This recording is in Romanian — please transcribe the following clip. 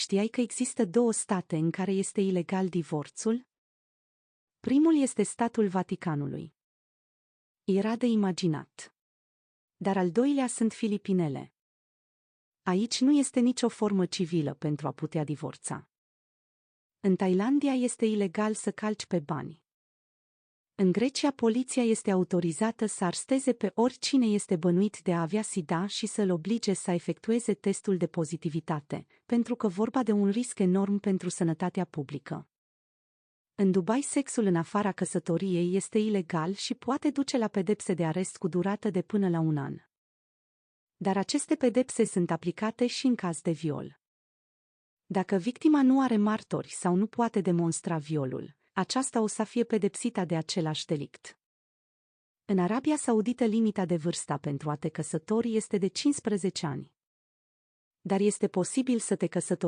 Știai că există 2 state în care este ilegal divorțul? Primul este statul Vaticanului. Era de imaginat. Dar al doilea sunt Filipinele. Aici nu este nicio formă civilă pentru a putea divorța. În Thailandia este ilegal să calci pe bani. În Grecia, poliția este autorizată să aresteze pe oricine este bănuit de a avea SIDA și să-l oblige să efectueze testul de pozitivitate, pentru că vorba de un risc enorm pentru sănătatea publică. În Dubai, sexul în afara căsătoriei este ilegal și poate duce la pedepse de arest cu durată de până la 1 an. Dar aceste pedepse sunt aplicate și în caz de viol. Dacă victima nu are martori sau nu poate demonstra violul, aceasta o să fie pedepsită de același delict. În Arabia Saudită, limita de vârstă pentru a te căsători este de 15 ani. Dar este posibil să te căsătorești